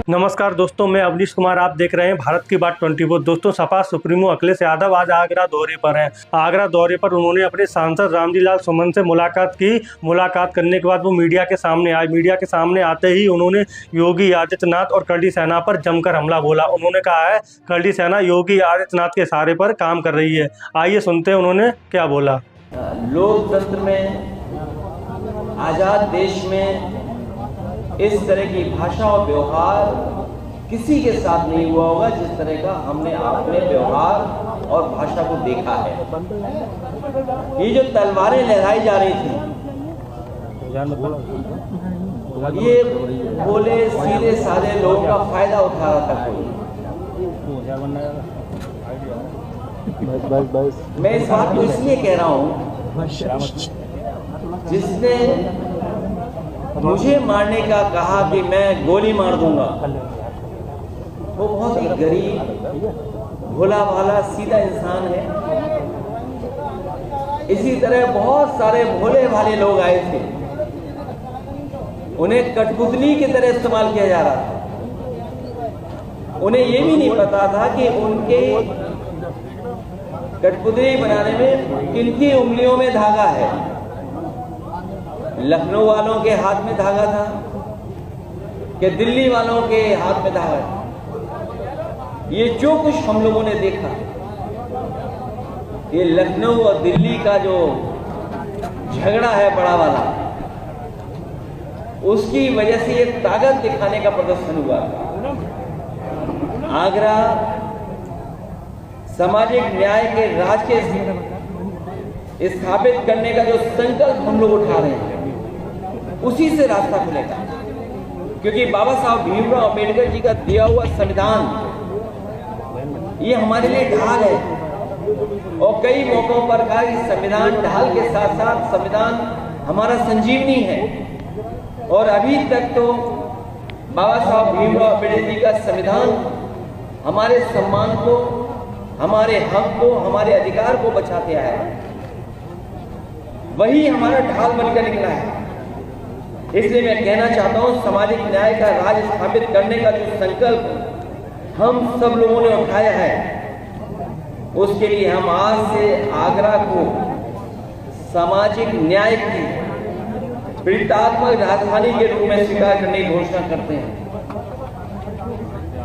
नमस्कार दोस्तों, मैं अवनीश कुमार। आप देख रहे हैं भारत की बात 24। दोस्तों, सपा सुप्रीमो अखिलेश यादव आज आगरा दौरे पर हैं। आगरा दौरे पर उन्होंने अपने सांसद रामजी लाल सुमन से मुलाकात की। मुलाकात करने के बाद वो मीडिया के सामने आए। मीडिया के सामने आते ही उन्होंने योगी आदित्यनाथ और करड़ी सेना पर जमकर हमला बोला। उन्होंने कहा है करड़ी सेना योगी आदित्यनाथ के इशारे पर काम कर रही है। आइए सुनते हैं उन्होंने क्या बोला। लोकतंत्र में, आज़ाद देश में इस तरह की भाषा और व्यवहार किसी के साथ नहीं हुआ होगा जिस तरह का हमने अपने व्यवहार और भाषा को देखा है। ये जो तलवारें लहराई जा रही थी, ये भोले सीधे साधे लोगों का फायदा उठा रहा था कोई। मैं इस बात को इसलिए कह रहा हूं, जिसने मुझे मारने का कहा कि मैं गोली मार दूंगा, वो बहुत ही गरीब, भोला भाला, सीधा इंसान है। इसी तरह बहुत सारे भोले भाले लोग आए थे, उन्हें कठपुतली की तरह इस्तेमाल किया जा रहा था। उन्हें ये भी नहीं पता था कि उनके कठपुतली बनाने में किनकी उंगलियों में धागा है। लखनऊ वालों के हाथ में धागा था कि दिल्ली वालों के हाथ में धागा था। ये जो कुछ हम लोगों ने देखा, ये लखनऊ और दिल्ली का जो झगड़ा है बड़ा वाला, उसकी वजह से ये ताकत दिखाने का प्रदर्शन हुआ था। आगरा सामाजिक न्याय के राज के स्थापित करने का जो संकल्प हम लोग उठा रहे हैं, उसी से रास्ता खुलेगा। क्योंकि बाबा साहब भीमराव अम्बेडकर जी का दिया हुआ संविधान, ये हमारे लिए ढाल है। और कई मौकों पर कहा कि संविधान ढाल के साथ साथ संविधान हमारा संजीवनी है। और अभी तक तो बाबा साहब भीमराव अम्बेडकर जी का संविधान हमारे सम्मान को, हमारे हक को, हमारे अधिकार को बचाते आया है। वही हमारा ढाल बनकर निकला है। इसलिए मैं कहना चाहता हूं, सामाजिक न्याय का राज स्थापित करने का जो संकल्प हम सब लोगों ने उठाया है, उसके लिए हम आज से आगरा को सामाजिक न्याय की पीड़ितात्मक राजधानी के रूप में स्वीकार करने की घोषणा करते हैं।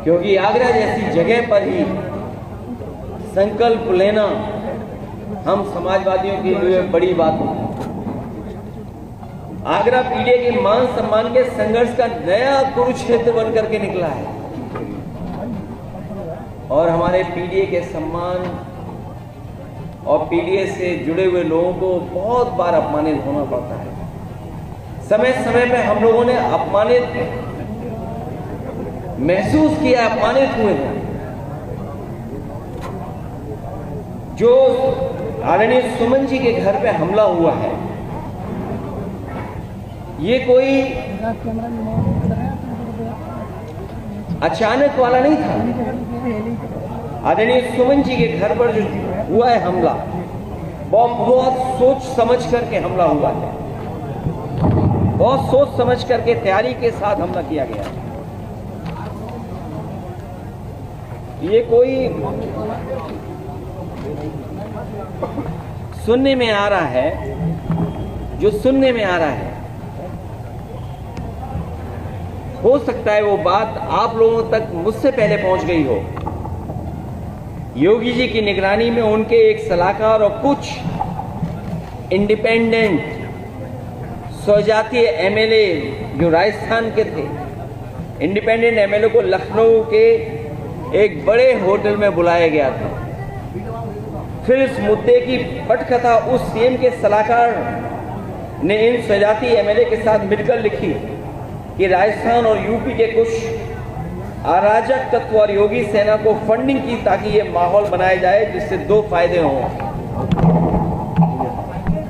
क्योंकि आगरा जैसी जगह पर ही संकल्प लेना हम समाजवादियों के लिए बड़ी बात होती है। आगरा पीढ़ी के मान सम्मान के संघर्ष का नया कुरुक्षेत्र बनकर के निकला है। और हमारे पीढ़ी के सम्मान और पीढ़ी से जुड़े हुए लोगों को बहुत बार अपमानित होना पड़ता है। समय समय पे हम लोगों ने अपमानित महसूस किया, अपमानित हुए हैं। जो आदरणीय सुमन जी के घर पे हमला हुआ है, ये कोई अचानक वाला नहीं था। आदरणीय सुमन जी के घर पर जो हुआ है हमला, बहुत सोच समझ करके हमला हुआ है। बहुत सोच समझ करके तैयारी के साथ हमला किया गया है। ये कोई सुनने में आ रहा है, जो सुनने में आ रहा है, हो सकता है वो बात आप लोगों तक मुझसे पहले पहुंच गई हो। योगी जी की निगरानी में उनके एक सलाहकार और कुछ इंडिपेंडेंट स्वजातीय एमएलए जो राजस्थान के थे, इंडिपेंडेंट एमएलए को लखनऊ के एक बड़े होटल में बुलाया गया था। फिर इस मुद्दे की पटकथा उस सीएम के सलाहकार ने इन स्वजाती एमएलए के साथ मिलकर लिखी कि राजस्थान और यूपी के कुछ अराजक तत्व और योगी सेना को फंडिंग की, ताकि ये माहौल बनाया जाए जिससे दो फायदे हों।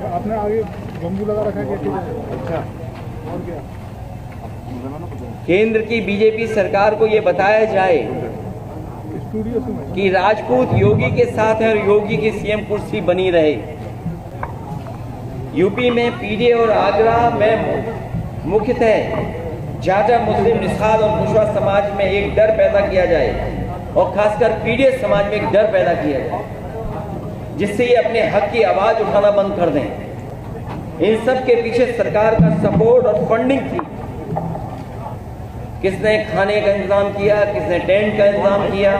आपने आगे बंबू लगा रखा है क्या? अच्छा, और क्या? केंद्र की बीजेपी सरकार को ये बताया जाए कि राजपूत योगी के साथ है और योगी की सीएम कुर्सी बनी रहे। यूपी में पीडीए और आगरा में मुख्यतः जाटा मुस्लिम निषाद और कुशवा समाज में एक डर पैदा किया जाए और खासकर पीडीएस समाज में एक डर पैदा किया जाए जिससे ये अपने हक की आवाज उठाना बंद कर दें। इन सब के पीछे सरकार का सपोर्ट और फंडिंग थी। किसने खाने का इंतजाम किया, किसने टेंट का इंतजाम किया,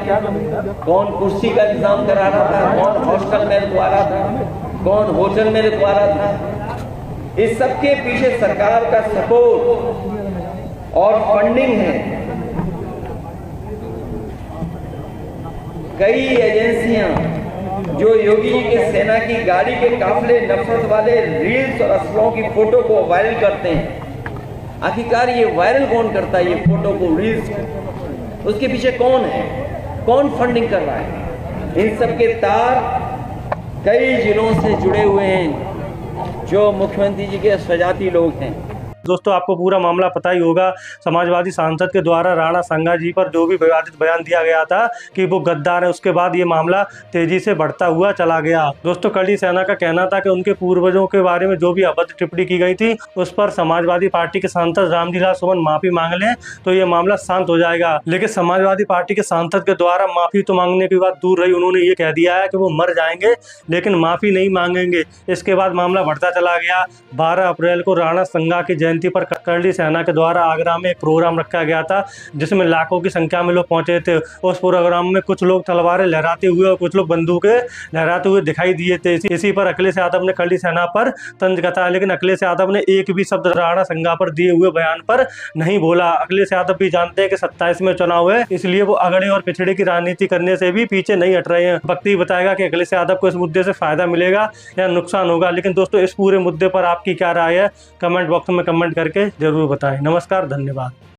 कौन कुर्सी का इंतजाम करा रहा था, कौन हॉस्टल में रुकवा रहा था, कौन होटल में रुकवा रहा था। इस सब के पीछे सरकार का सपोर्ट और फंडिंग है। कई एजेंसियां जो योगी जी के सेना की गाड़ी के काफिले नफरत वाले रील्स और असलों की फोटो को वायरल करते हैं। आखिरकार ये वायरल कौन करता है, ये फोटो को, रील्स को? उसके पीछे कौन है, कौन फंडिंग कर रहा है? इन सब के तार कई जिलों से जुड़े हुए हैं जो मुख्यमंत्री जी के स्वजाती लोग हैं। दोस्तों आपको पूरा मामला पता ही होगा। समाजवादी सांसद के द्वारा राणा संगा जी पर जो भी विवादित बयान दिया गया था कि वो गद्दार है, उसके बाद ये मामला तेजी से बढ़ता हुआ चला गया। दोस्तों कड़ी सेना का कहना था कि उनके पूर्वजों के बारे में जो भी अभद्र टिप्पणी की गई थी उस पर समाजवादी पार्टी के सांसद रामजी लाल सुमन माफी मांग लें तो ये मामला शांत हो जाएगा। लेकिन समाजवादी पार्टी के सांसद के द्वारा माफी तो मांगने की बात दूर रही, उन्होंने ये कह दिया है कि वो मर जाएंगे लेकिन माफी नहीं मांगेंगे। इसके बाद मामला बढ़ता चला गया। 12 अप्रैल को राणा संगा की जयंती पर करड़ी सेना के द्वारा आगरा में एक प्रोग्राम रखा गया था जिसमें लाखों की संख्या में लोग पहुंचे थे। उस प्रोग्राम में कुछ लोग तलवारें लहराते हुए और कुछ लोग बंदूकें लहराते हुए दिखाई दिए थे। इसी पर अखिलेश यादव ने करड़ी सेना पर तंज कसा, लेकिन अखिलेश यादव ने एक भी शब्द राणा संगा पर दिए हुए बयान पर नहीं बोला। अखिलेश यादव भी जानते हैं कि 27 में चुनाव है, इसलिए वो अगड़े और पिछड़े की राजनीति करने से भी पीछे नहीं हट रहे हैं। वक्त ही बताएगा कि अखिलेश यादव को इस मुद्दे से फायदा मिलेगा या नुकसान होगा। लेकिन दोस्तों इस पूरे मुद्दे पर आपकी क्या राय है, कमेंट बॉक्स में कमेंट करके जरूर बताएं। नमस्कार, धन्यवाद।